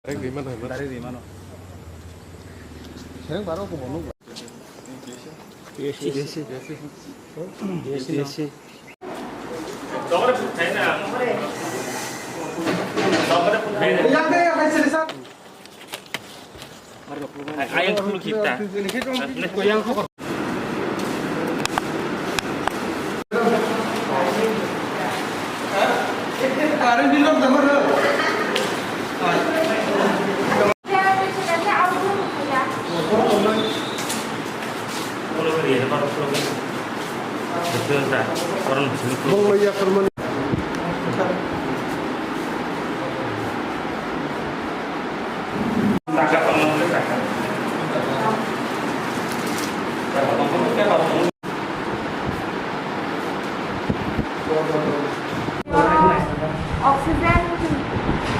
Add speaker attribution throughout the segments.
Speaker 1: Dari di mana? Saya baru ke Bonuk. Biasa.
Speaker 2: Ayam dulu kita.
Speaker 3: Oksigen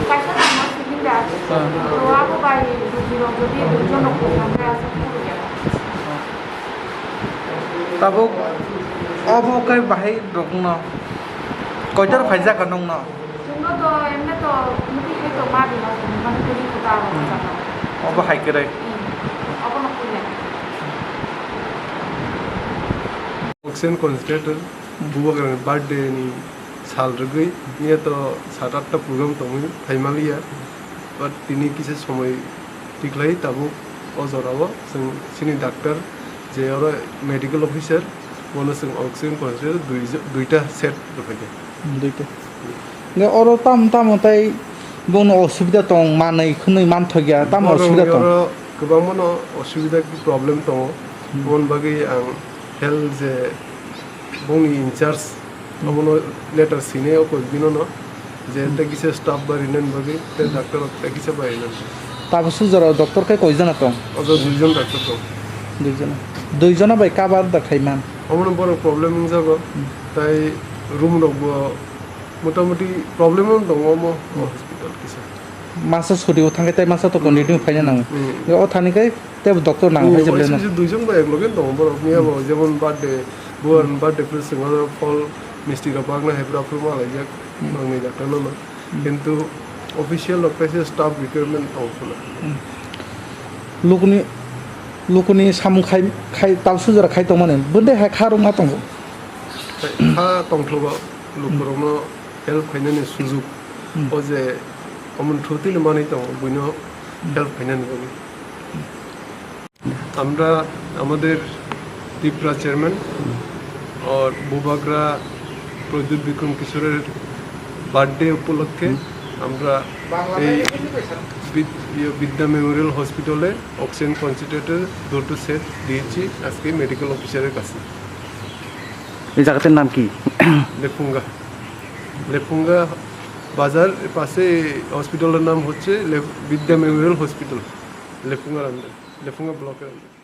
Speaker 3: kasih nama silinda. Kalau aku bayi dulu jadi dulu nunggu sampai sepuluh ya.
Speaker 1: Tabuk obo kai bahai dokno. Kojar faizah kanong no.
Speaker 3: Cuma tuh emne tuh mungkin itu mati lah, mana jadi kita sama.
Speaker 1: Obo hai kere.
Speaker 3: Apa nak punya?
Speaker 4: Oxygen concentrator बुआ कर birthday नि साल रगई निया तो 7-8टा programme तमई फाइमालिया बाट तिनी किसे समय टिकलाई ताबो अजरावो जों सिनि डाक्टर जे और मेडिकल ऑफिसर बोनो जों ऑक्सीजन कॉन्सेंट्रेटर दुईटा सेट रफायदे
Speaker 1: दुईटा ने और ताम ताई बोनो असुविधा दं मानै खनै मानथगिया ताम असुविधा दं
Speaker 4: गोबां मनो असुविधा प्रॉब्लम दं बन बागै आं हेल्थ जे बंनि इंचार्ज अबनो लेटर सिने को बिनो जे तकिसे स्टाफ बारिनन बागै ते डॉक्टर तकिसे बारिनन
Speaker 1: ताबो सुजरा डॉक्टर काय कयजना दं
Speaker 4: अजो दुइजन डॉक्टर दं
Speaker 1: दुइजना बाय काबार देखायमान
Speaker 4: अबनो बरो प्रॉब्लम जागो ताई रूम दंबो मोटामोटी प्रॉब्लम दं अमो हॉस्पिटल किसे
Speaker 1: मासा सरियाव थांगाय ताय मासा तो कन्डिटिव फायना नाङो ओ थानिकाय ते डॉक्टर नाङो जेबले ना
Speaker 4: दुइजन बाय लगेन दं बरो मियाबो जेमन बर्थडे बुआन बर्थडे फिर सिंगर फल मिस्टी का बागना है पूरा फुल माला जाक मांगने जाता ना किंतु ऑफिशियल ऑफिस स्टाफ रिक्वायरमेंट आवफुला लोकनि साम खाय ताव सुजरा खाय तो माने बन्दे हाय खारो मा दं खा तंथलबा लोकरनो हेल्प फाइनानि सुजुग ओजे अमन थुतिल माने दं बयनो हेल्प फाइनानि बगे আমরা আমাদের ত্রিপুরা চেয়ারম্যান और বুবাগরা প্রদ্যুৎ বিক্রম কিশোরের বার্থডে উপলক্ষে আমরা এই বিদ্যা মেমোরিয়াল হসপিটালে অক্সিজেন কনসেন্ট্রেটর দুটো সেট দিয়েছি আজকে মেডিকেল অফিসারের কাছে।
Speaker 1: এই জায়গাটার নাম কি?
Speaker 4: লেফুঙ্গা বাজার পাশে হসপিটালের নাম হচ্ছে বিদ্যা মেমোরিয়াল হসপিটাল লেফুঙ্গা ব্লকের আন্ডার।